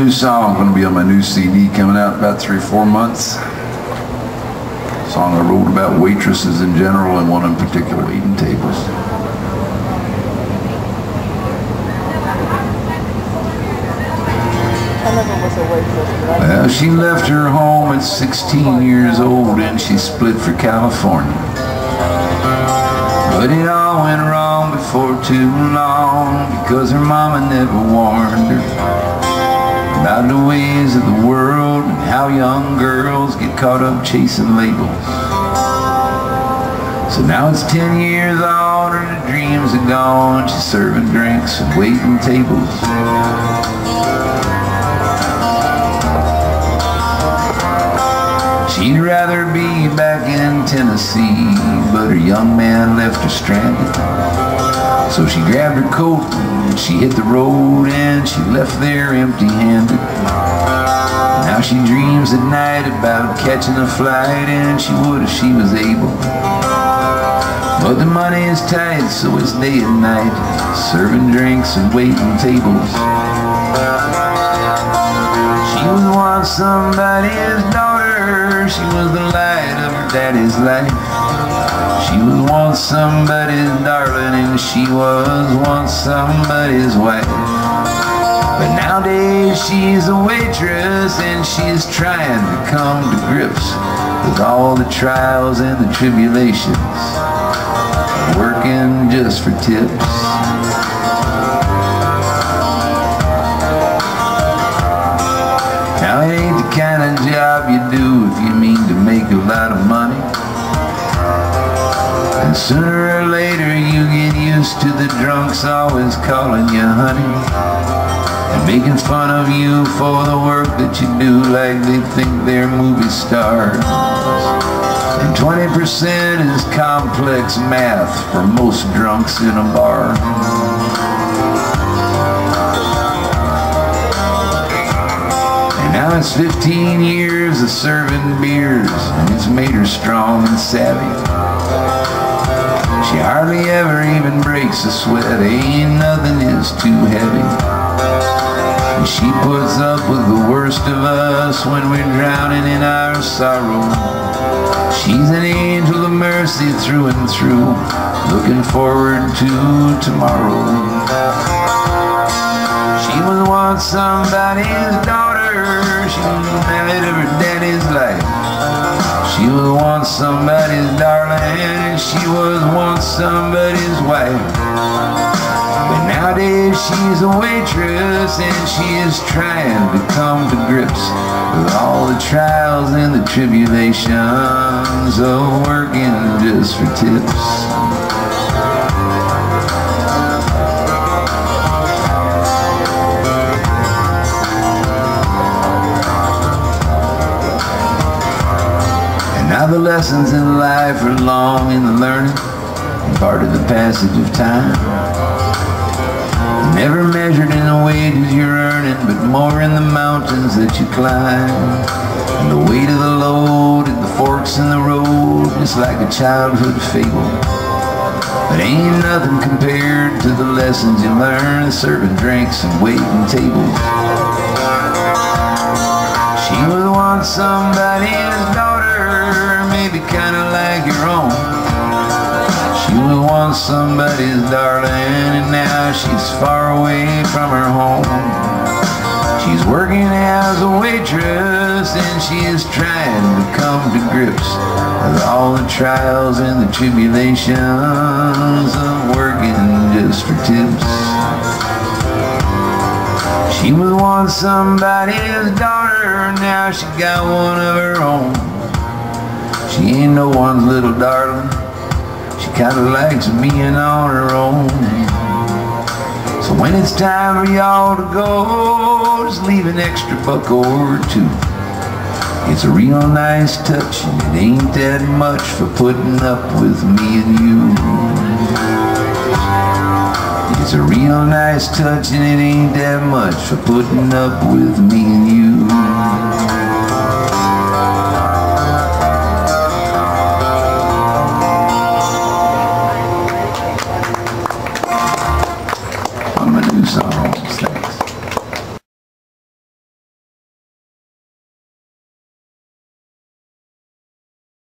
new song, going to be on my new CD coming out in about 3 or 4 months. A song I wrote about waitresses in general and one in particular, waiting tables. Well, she left her home at 16 years old and she split for California. But it all went wrong before too long because her mama never warned her about the ways of the world and how young girls get caught up chasing labels. So now it's 10 years on and her dreams are gone. She's serving drinks and waiting tables. She'd rather be back in Tennessee, but her young man left her stranded. So she grabbed her coat and she hit the road and she left there empty-handed. Now she dreams at night about catching a flight, and she would if she was able. But the money is tight, so it's day and night, serving drinks and waiting tables. She was once somebody's daughter, she was the light of her daddy's life. She was once somebody's darling, and she was once somebody's wife. But nowadays she's a waitress, and she's trying to come to grips with all the trials and the tribulations, working just for tips. Now it ain't the kind of job you do if you mean to make a lot of money. And sooner or later you get used to the drunks always calling you honey and making fun of you for the work that you do like they think they're movie stars. And 20% is complex math for most drunks in a bar. Now it's 15 years of serving beers, and it's made her strong and savvy. She hardly ever even breaks a sweat, ain't nothing is too heavy. And she puts up with the worst of us when we're drowning in our sorrow. She's an angel of mercy through and through, looking forward to tomorrow. She was once somebody's daughter, she was the light of her daddy's life. She was once somebody's darling, and she was once somebody's wife. But nowadays she's a waitress, and she is trying to come to grips with all the trials and the tribulations of working just for tips. Now the lessons in life are long in the learning, and part of the passage of time. Never measured in the wages you're earning, but more in the mountains that you climb. And the weight of the load and the forks in the road, just like a childhood fable. But ain't nothing compared to the lessons you learn serving drinks and waiting tables. She was once somebody's daughter, maybe kinda like your own. She was once somebody's darling, and now she's far away from her home. She's working as a waitress, and she is trying to come to grips with all the trials and the tribulations of working just for tips. She was once somebody's daughter, now she got one of her own. She ain't no one's little darling, she kinda likes being on her own. So when it's time for y'all to go, just leave an extra buck or two. It's a real nice touch, and it ain't that much for putting up with me and you. It's a real nice touch, and it ain't that much for putting up with me and you.